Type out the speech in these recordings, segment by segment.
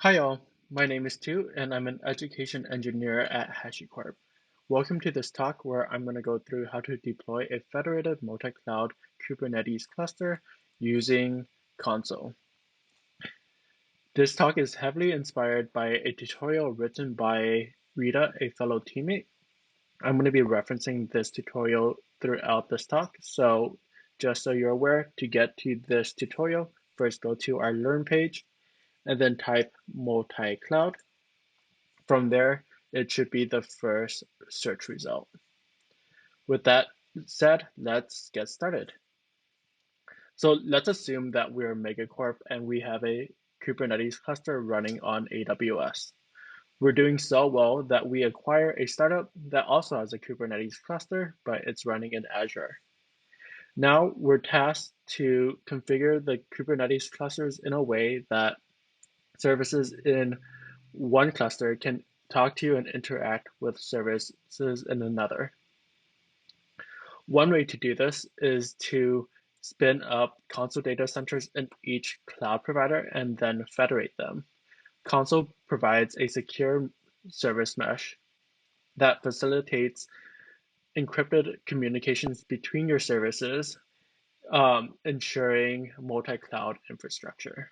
Hi all, my name is Tu and I'm an education engineer at HashiCorp. Welcome to this talk where I'm going to go through how to deploy a federated multi-cloud Kubernetes cluster using Consul. This talk is heavily inspired by a tutorial written by Rita, a fellow teammate. I'm going to be referencing this tutorial throughout this talk, so just so you're aware, to get to this tutorial, first go to our Learn page and then type multi-cloud. From there, it should be the first search result. With that said, let's get started. So let's assume that we're Megacorp and we have a Kubernetes cluster running on AWS. We're doing so well that we acquire a startup that also has a Kubernetes cluster, but it's running in Azure. Now we're tasked to configure the Kubernetes clusters in a way that services in one cluster can talk to and interact with services in another. One way to do this is to spin up Consul data centers in each cloud provider and then federate them. Consul provides a secure service mesh that facilitates encrypted communications between your services, ensuring multi-cloud infrastructure.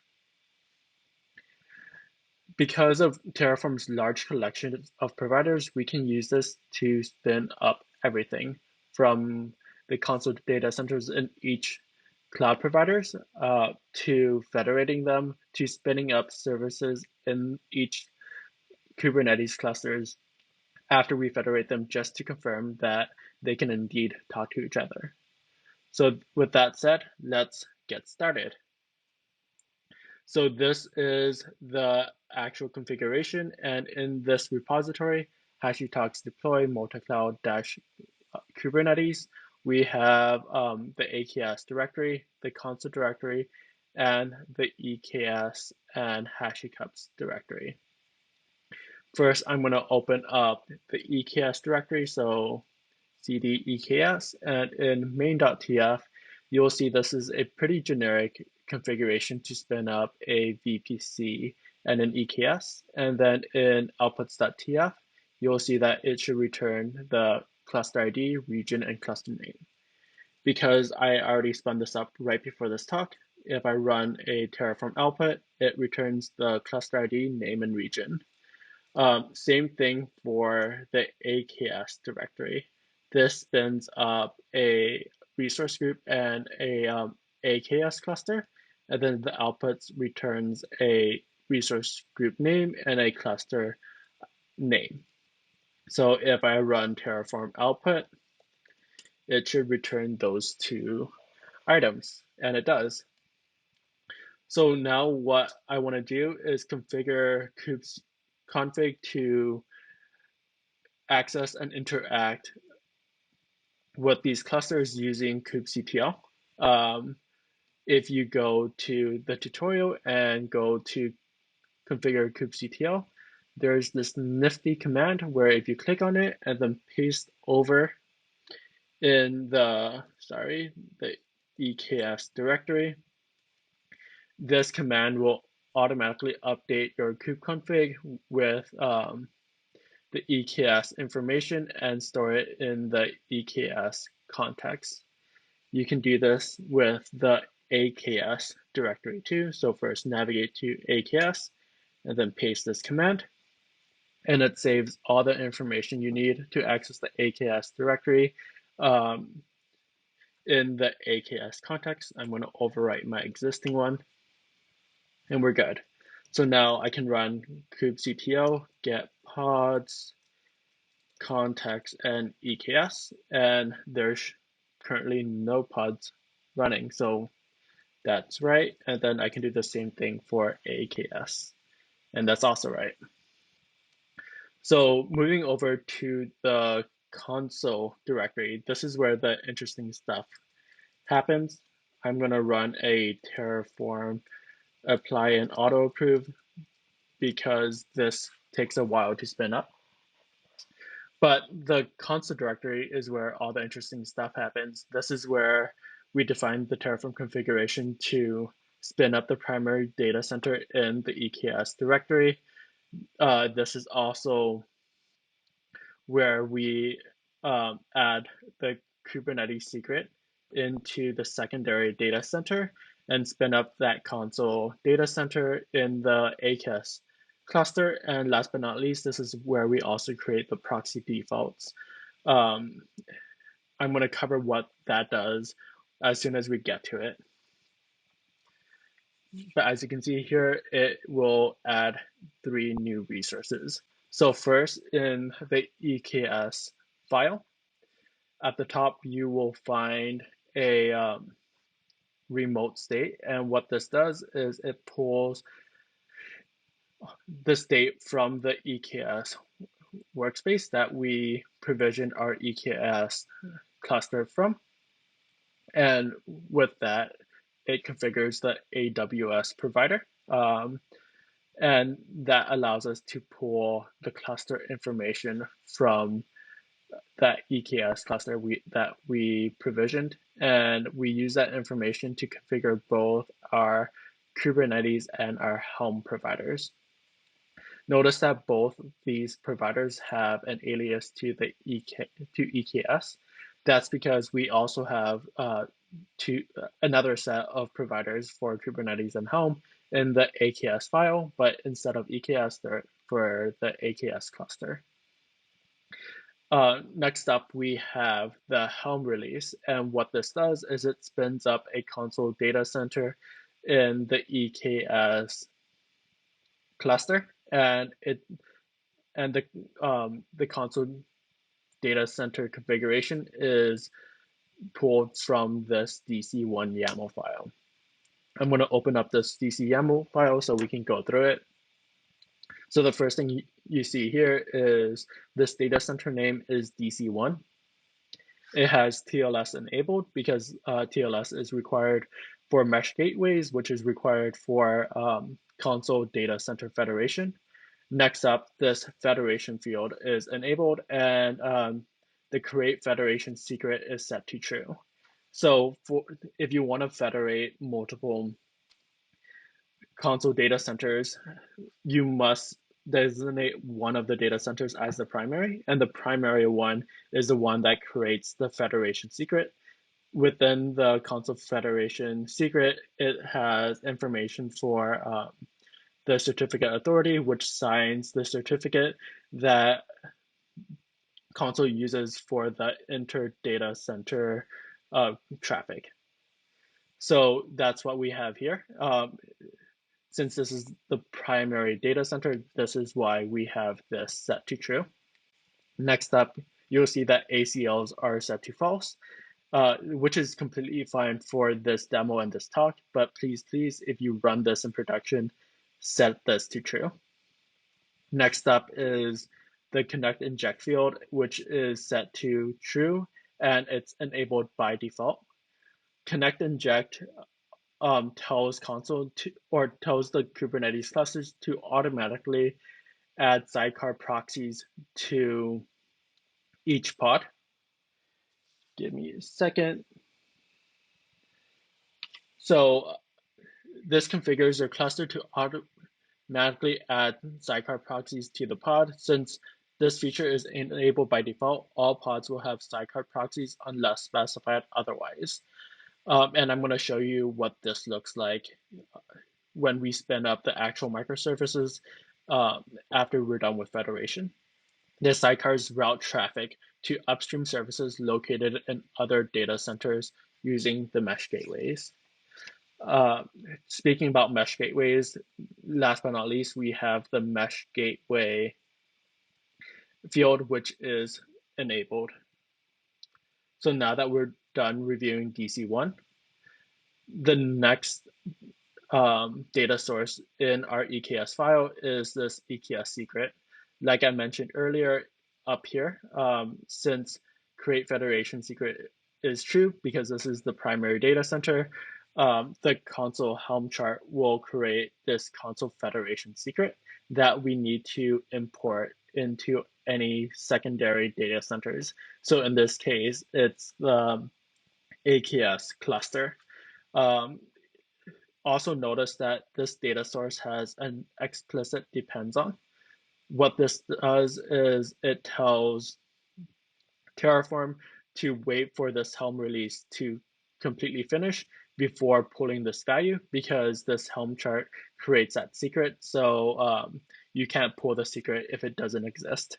Because of Terraform's large collection of providers, we can use this to spin up everything from the Consul data centers in each cloud providers to federating them to spinning up services in each Kubernetes clusters after we federate them just to confirm that they can indeed talk to each other. So with that said, let's get started. So this is the actual configuration, and in this repository, HashiTalks deploy multi-cloud dash Kubernetes, we have the AKS directory, the Consul directory, and the EKS and HashiCorp's directory. First, I'm going to open up the EKS directory, so cd EKS, and in main.tf, you'll see this is a pretty generic configuration to spin up a VPC and an EKS. And then in outputs.tf, you'll see that it should return the cluster ID, region, and cluster name. Because I already spun this up right before this talk, if I run a Terraform output, it returns the cluster ID, name, and region. Same thing for the AKS directory. This spins up a resource group and a AKS cluster, and then the outputs returns a resource group name and a cluster name. So if I run Terraform output, it should return those two items, and it does. So now what I want to do is configure config to access and interact with these clusters using kubectl. If you go to the tutorial and go to configure kubectl, there's this nifty command where if you click on it and then paste over in the EKS directory, this command will automatically update your kubeconfig with the EKS information and store it in the EKS context. You can do this with the AKS directory too. So first navigate to AKS and then paste this command. And it saves all the information you need to access the AKS directory in the AKS context. I'm going to overwrite my existing one and we're good. So now I can run kubectl get pods context and EKS, and there's currently no pods running. So that's right. And then I can do the same thing for AKS, and that's also right. So moving over to the Consul directory, this is where the interesting stuff happens. I'm going to run a Terraform apply and auto approve because this takes a while to spin up. But the Consul directory is where all the interesting stuff happens. This is where we define the Terraform configuration to spin up the primary data center in the EKS directory. This is also where we add the Kubernetes secret into the secondary data center and spin up that Consul data center in the AKS cluster. And last but not least, this is where we also create the proxy defaults. I'm going to cover what that does as soon as we get to it. But as you can see here, it will add 3 new resources. So first, in the EKS file, at the top, you will find a remote state. And what this does is it pulls the state from the EKS workspace that we provisioned our EKS cluster from. And with that, it configures the AWS provider. And that allows us to pull the cluster information from that EKS cluster that we provisioned. And we use that information to configure both our Kubernetes and our Helm providers. Notice that both these providers have an alias to the EKS. That's because we also have another set of providers for Kubernetes and Helm in the AKS file, but instead of EKS, they're for the AKS cluster. Next up, we have the Helm release. And what this does is it spins up a Consul data center in the EKS cluster. And the Consul data center configuration is pulled from this DC1 YAML file. I'm going to open up this DC YAML file so we can go through it. So the first thing you see here is this data center name is DC1. It has TLS enabled because TLS is required for mesh gateways, which is required for Consul data center federation. Next up, this federation field is enabled, and the create federation secret is set to true. So if you want to federate multiple Consul data centers, you must designate one of the data centers as the primary, and the primary one is the one that creates the federation secret. Within the Consul federation secret, it has information for the certificate authority, which signs the certificate that Consul uses for the inter-data center traffic. So that's what we have here. Since this is the primary data center, this is why we have this set to true. Next up, you'll see that ACLs are set to false, which is completely fine for this demo and this talk, but please, if you run this in production, set this to true. Next up is the ConnectInject field, which is set to true, and it's enabled by default. ConnectInject tells Consul tells the Kubernetes clusters to automatically add sidecar proxies to each pod. Give me a second. So this configures your cluster to automatically add sidecar proxies to the pod. Since this feature is enabled by default, all pods will have sidecar proxies unless specified otherwise. And I'm going to show you what this looks like when we spin up the actual microservices after we're done with federation. The sidecars route traffic to upstream services located in other data centers using the mesh gateways. Speaking about mesh gateways, last but not least, we have the mesh gateway field, which is enabled. So now that we're done reviewing DC1, the next data source in our EKS file is this EKS secret. Like I mentioned earlier up here, since create federation secret is true because this is the primary data center, the Consul Helm chart will create this Consul federation secret that we need to import into any secondary data centers. So in this case, it's the AKS cluster. also notice that this data source has an explicit depends on. What this does is it tells Terraform to wait for this Helm release to completely finish before pulling this value, because this Helm chart creates that secret. So you can't pull the secret if it doesn't exist.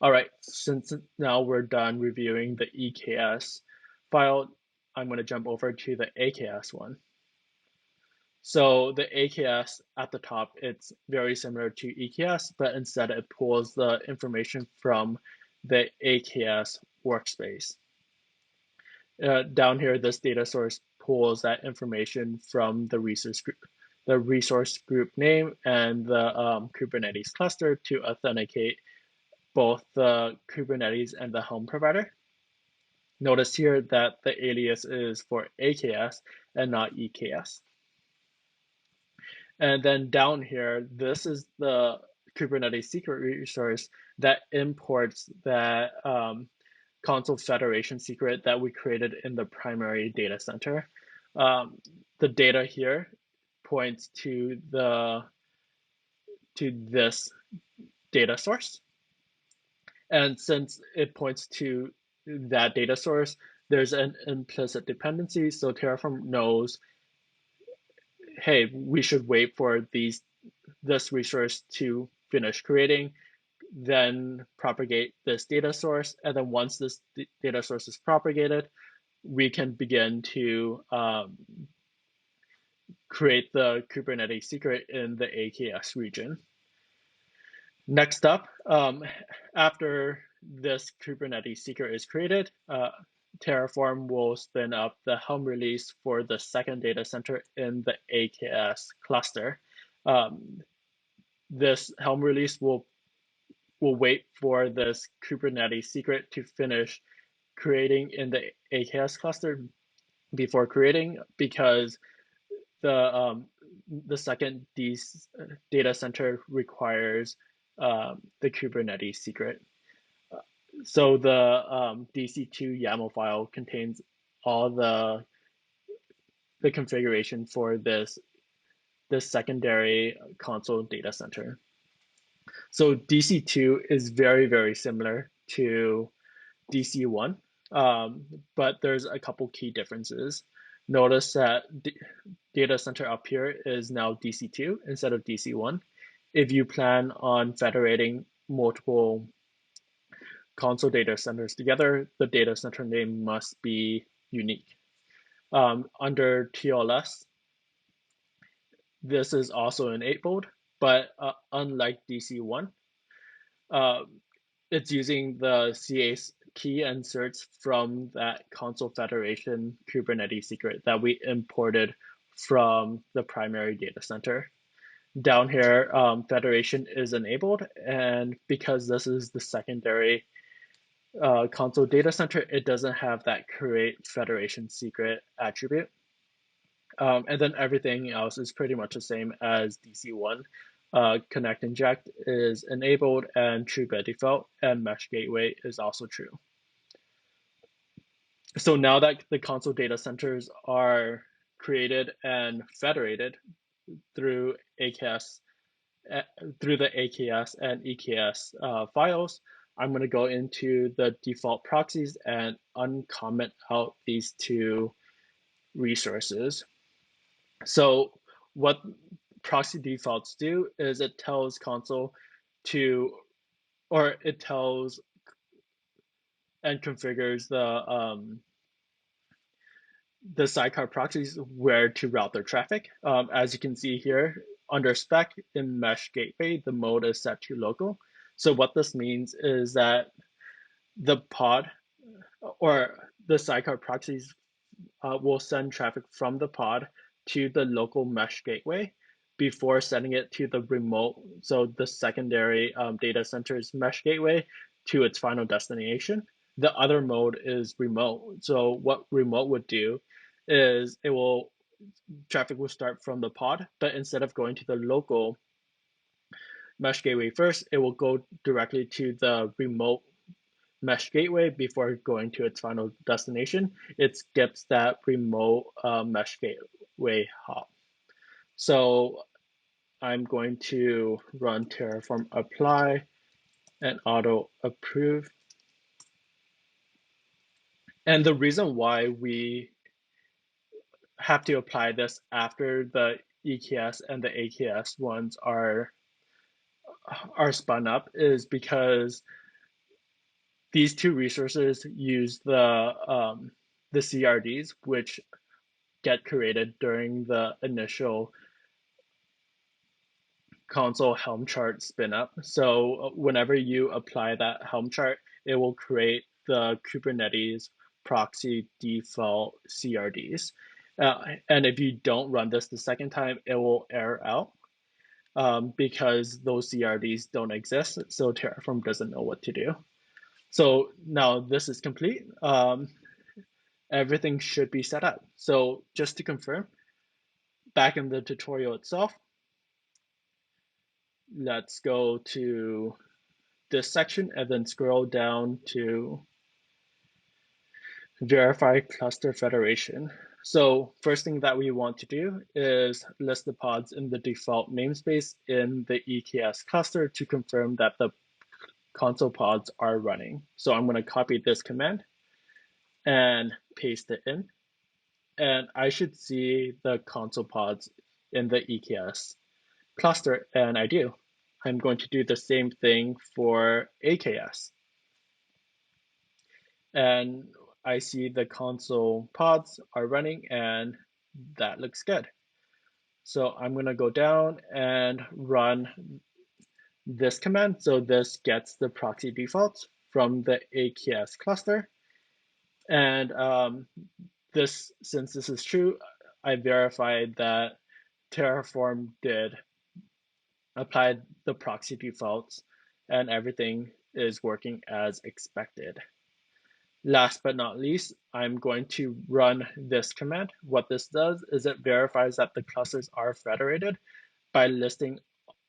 All right, since now we're done reviewing the EKS file, I'm going to jump over to the AKS one. So the AKS at the top, it's very similar to EKS, but instead it pulls the information from the AKS workspace. Down here, this data source pulls that information from the resource group name and the Kubernetes cluster to authenticate both the Kubernetes and the Helm provider. Notice here that the alias is for AKS and not EKS. And then down here, this is the Kubernetes Secret resource that imports that Consul Federation secret that we created in the primary data center. The data here points to this data source. And since it points to that data source, there's an implicit dependency. So Terraform knows, hey, we should wait for this resource to finish creating, then propagate this data source. And then once this data source is propagated, we can begin to create the Kubernetes secret in the AKS region. Next up, after this Kubernetes secret is created, Terraform will spin up the Helm release for the second data center in the AKS cluster. This Helm release will wait for this Kubernetes secret to finish creating in the AKS cluster before creating, because the second data center requires the Kubernetes secret. So the DC2 YAML file contains all the configuration for this secondary Consul data center. So DC2 is very, very similar to DC1, but there's a couple key differences. Notice that data center up here is now DC2 instead of DC1. If you plan on federating multiple Consul data centers together, the data center name must be unique. Under TLS, this is also enabled, but unlike DC1, it's using the CA key inserts from that Consul Federation Kubernetes secret that we imported from the primary data center. Down here, Federation is enabled, and because this is the secondary Consul data center, it doesn't have that create Federation secret attribute. And then everything else is pretty much the same as DC1. ConnectInject is enabled and true by default, and Mesh Gateway is also true. So now that the Consul data centers are created and federated through AKS, through the AKS and EKS files, I'm going to go into the default proxies and uncomment out these two resources. So what proxy defaults do is it tells Consul it tells and configures the sidecar proxies where to route their traffic. As you can see here, under spec in Mesh Gateway, the mode is set to local. So what this means is that the pod or the sidecar proxies will send traffic from the pod to the local Mesh Gateway before sending it to the remote, so the secondary data center's Mesh Gateway to its final destination. The other mode is remote. So what remote would do is traffic will start from the pod, but instead of going to the local Mesh Gateway first, it will go directly to the remote Mesh Gateway before going to its final destination. It skips that remote Mesh way hop. So I'm going to run Terraform apply and auto approve. And the reason why we have to apply this after the EKS and the AKS ones are spun up is because these two resources use the CRDs, which get created during the initial Consul Helm chart spin up. So whenever you apply that Helm chart, it will create the Kubernetes proxy default CRDs. And if you don't run this the second time, it will error out because those CRDs don't exist. So Terraform doesn't know what to do. So now this is complete. Everything should be set up. So just to confirm, back in the tutorial itself, let's go to this section and then scroll down to verify cluster federation. So first thing that we want to do is list the pods in the default namespace in the EKS cluster to confirm that the Consul pods are running. So I'm going to copy this command and paste it in. And I should see the Consul pods in the EKS cluster, and I do. I'm going to do the same thing for AKS. And I see the Consul pods are running, and that looks good. So I'm going to go down and run this command. So this gets the proxy defaults from the AKS cluster. And since this is true, I verified that Terraform did apply the proxy defaults and everything is working as expected. Last but not least, I'm going to run this command. What this does is it verifies that the clusters are federated by listing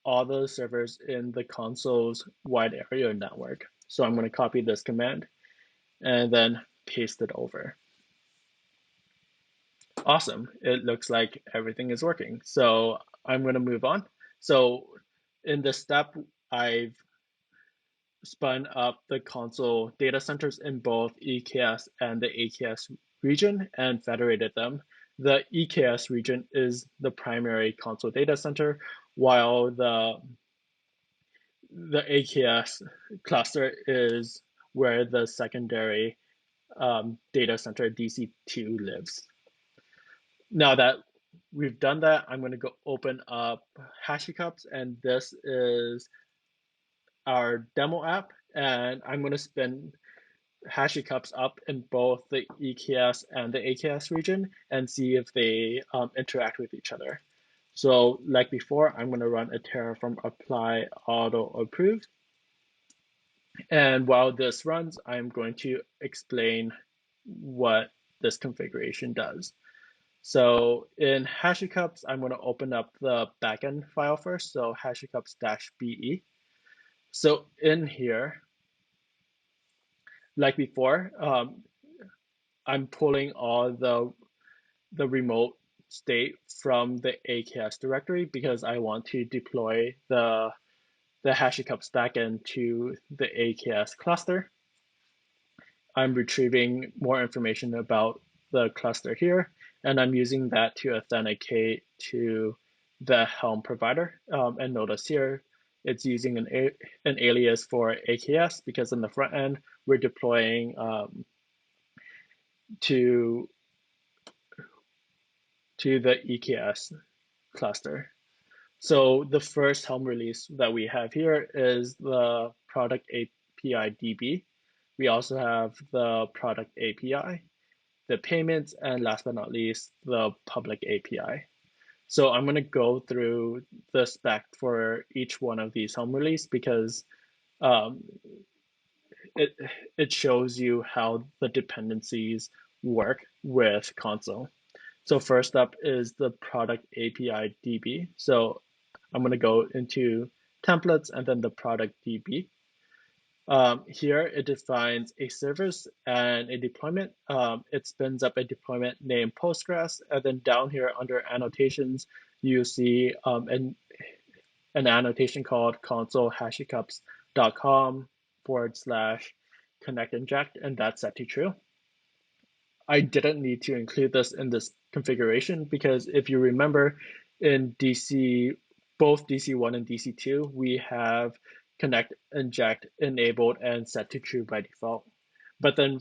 all the servers in the Consul's wide area network. So I'm going to copy this command and then paste it over. Awesome. It looks like everything is working. So I'm going to move on. So in this step, I've spun up the Consul data centers in both EKS and the AKS region and federated them. The EKS region is the primary Consul data center, while the AKS cluster is where the secondary data center DC2 lives. Now that we've done that, I'm going to go open up HashiCorp, and this is our demo app, and I'm going to spin HashiCorp up in both the EKS and the AKS region and see if they interact with each other. So like before, I'm going to run a Terraform apply auto approve. And while this runs, I'm going to explain what this configuration does. So in HashiCorp, I'm going to open up the backend file first. So HashiCorp-be. So in here, like before, I'm pulling all the remote state from the AKS directory because I want to deploy the HashiCorp backend to the AKS cluster. I'm retrieving more information about the cluster here, and I'm using that to authenticate to the Helm provider. And notice here, it's using an alias for AKS because in the front end, we're deploying to the EKS cluster. So the first Helm release that we have here is the product API DB. We also have the product API, the payments, and last but not least, the public API. So I'm going to go through the spec for each one of these Helm release because it shows you how the dependencies work with Consul. So first up is the product API DB. So I'm going to go into templates and then the product DB. Here it defines a service and a deployment. It spins up a deployment named Postgres, and then down here under annotations, you see an annotation called console hashicorp.com/ConnectInject, and that's set to true. I didn't need to include this in this configuration because if you remember in both DC1 and DC2, we have ConnectInject enabled and set to true by default. But then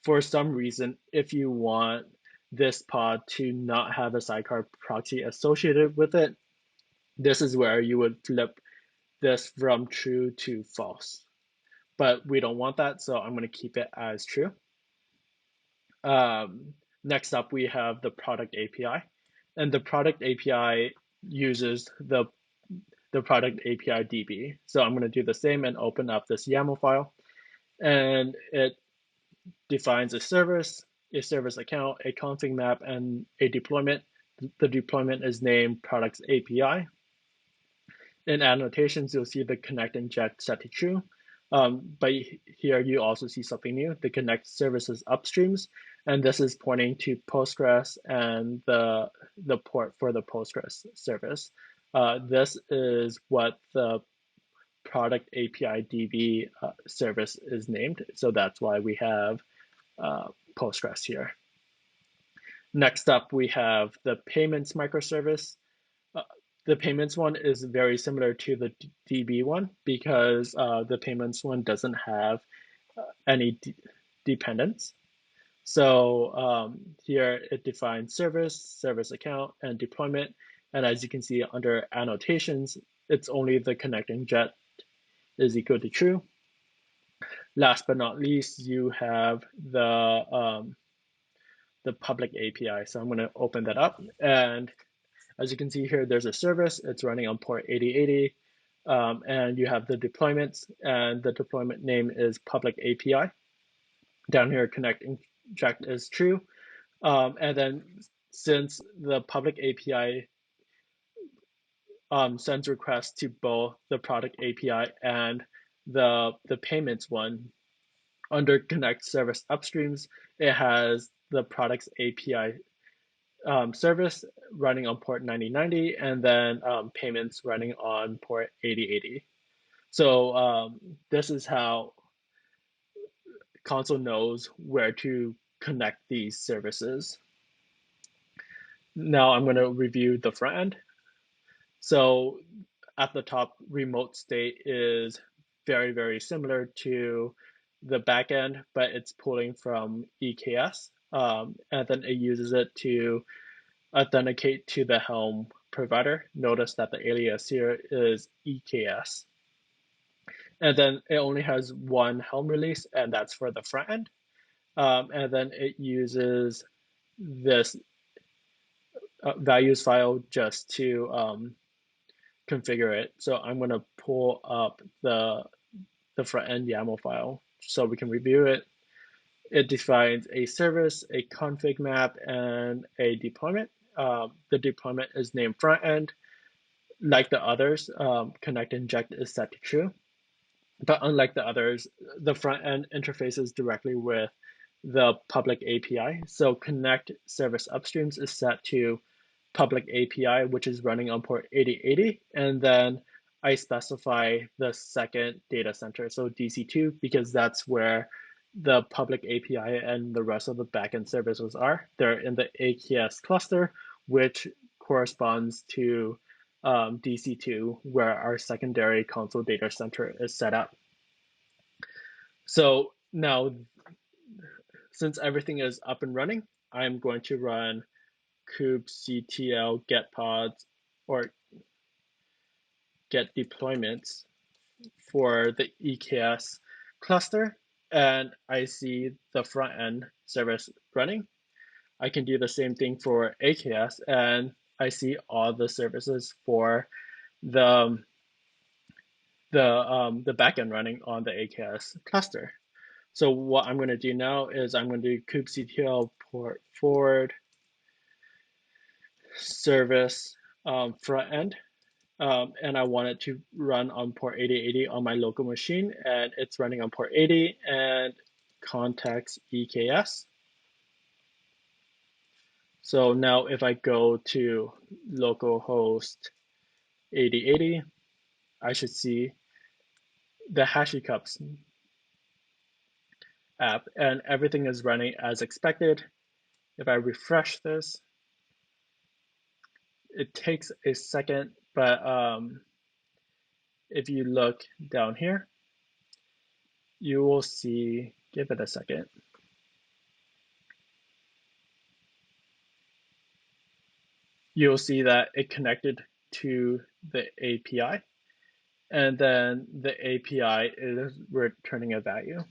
for some reason, if you want this pod to not have a sidecar proxy associated with it, this is where you would flip this from true to false. But we don't want that, so I'm going to keep it as true. Next up, we have the product API, and the product API uses the product API DB. So I'm going to do the same and open up this YAML file, and it defines a service account, a config map, and a deployment. The deployment is named products API. In annotations, you'll see the ConnectInject set to true. But here you also see something new, the connect services upstreams, and this is pointing to Postgres and the port for the Postgres service. This is what the product API DB service is named, so that's why we have Postgres here. Next up, we have the payments microservice. The payments one is very similar to the DB one because the payments one doesn't have any dependents. So here it defines service account, and deployment. And as you can see under annotations, it's only the ConnectInject is equal to true. Last but not least, you have the public API. So I'm going to open that up, and as you can see here, there's a service. It's running on port 8080, and you have the deployments, and the deployment name is public API. Down here, ConnectInject is true, and then since the public API sends requests to both the product API and the payments one, under connect service upstreams, it has the products API service running on port 9090, and then payments running on port 8080. So this is how Consul knows where to connect these services. Now I'm going to review the front end. So at the top, remote state is very, very similar to the backend, but it's pulling from EKS, and then it uses it to authenticate to the Helm provider. Notice that the alias here is EKS. And then it only has one Helm release, and that's for the front end. And then it uses this values file just to configure it. So I'm going to pull up the front end YAML file so we can review it. It defines a service, a config map, and a deployment. The deployment is named front end. Like the others, ConnectInject is set to true. But unlike the others, the front end interfaces directly with the public API. So connect service upstreams is set to public API, which is running on port 8080. And then I specify the second data center, so DC2, because that's where the public API and the rest of the backend services are. They're in the AKS cluster, which corresponds to DC2, where our secondary Consul data center is set up. So now, since everything is up and running, I'm going to run kubectl get pods or get deployments for the EKS cluster, and I see the front end service running. I can do the same thing for AKS, and I see all the services for the backend running on the AKS cluster. So what I'm going to do now is I'm going to do kubectl port forward service front end and I want it to run on port 8080 on my local machine, and it's running on port 80 and context EKS. So now if I go to localhost 8080, I should see the HashiCorp app, and everything is running as expected. If I refresh this, it takes a second, but if you look down here, you will see, give it a second. You'll see that it connected to the API, and then the API is returning a value.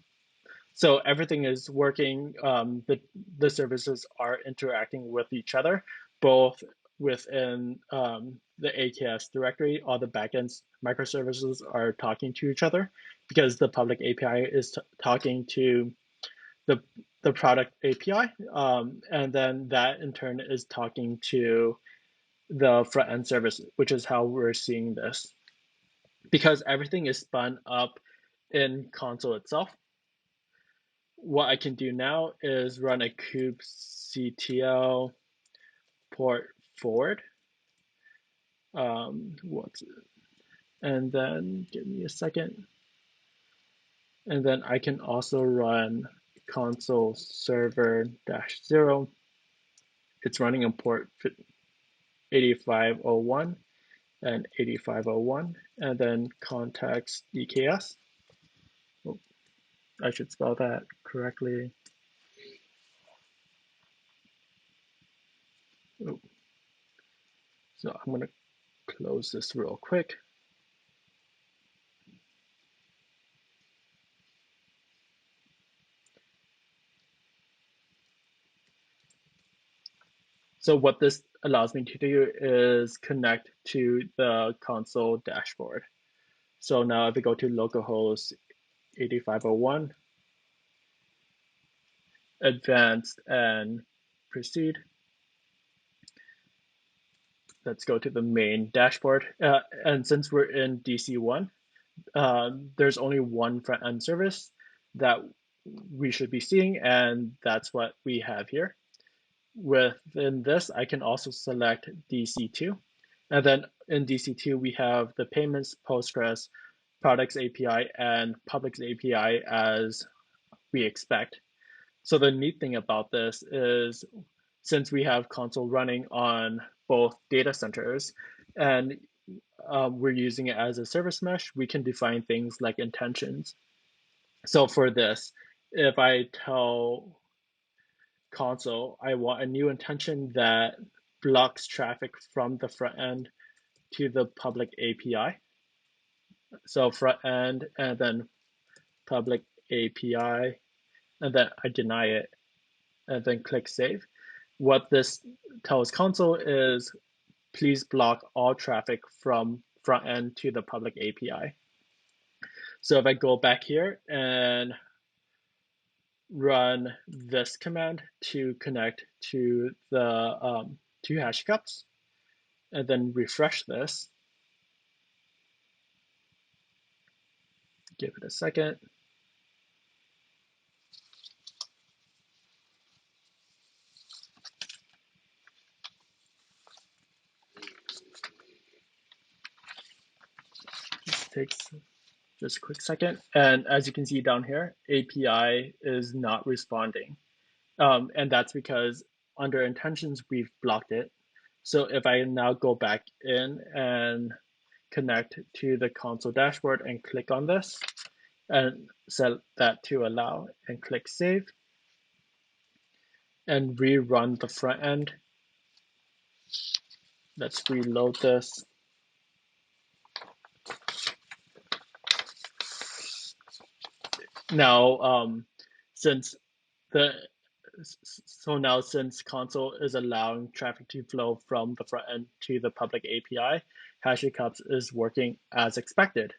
So everything is working. The services are interacting with each other, both within the AKS directory. All the backends microservices are talking to each other because the public API is talking to the product API, and then that in turn is talking to the front end service, which is how we're seeing this. Because everything is spun up in Consul itself, what I can do now is run a kubectl port forward. And then give me a second. And then I can also run console server -0. It's running on port 8501 and 8501, and then context EKS. Oh, I should spell that correctly. Oh. So I'm going to close this real quick. So what this allows me to do is connect to the console dashboard. So now if we go to localhost 8501, advanced and proceed, let's go to the main dashboard. And since we're in DC1, there's only one front end service that we should be seeing, and that's what we have here. Within this, I can also select DC2. And then in DC2, we have the payments, Postgres, products API, and publics API as we expect. So the neat thing about this is since we have Consul running on both data centers and we're using it as a service mesh, we can define things like intentions. So for this, if I tell Consul, I want a new intention that blocks traffic from the front end to the public API. So front end and then public API, and then I deny it and then click save. What this tells Consul is please block all traffic from front end to the public API. So if I go back here and run this command to connect to the two HashiCorps, and then refresh this, give it a second. This takes just a quick second. And as you can see down here, API is not responding. And that's because under intentions, we've blocked it. So if I now go back in and connect to the console dashboard and click on this and set that to allow and click save and rerun the front end. Let's reload this. Now, since Consul is allowing traffic to flow from the front end to the public API, HashiCorp is working as expected.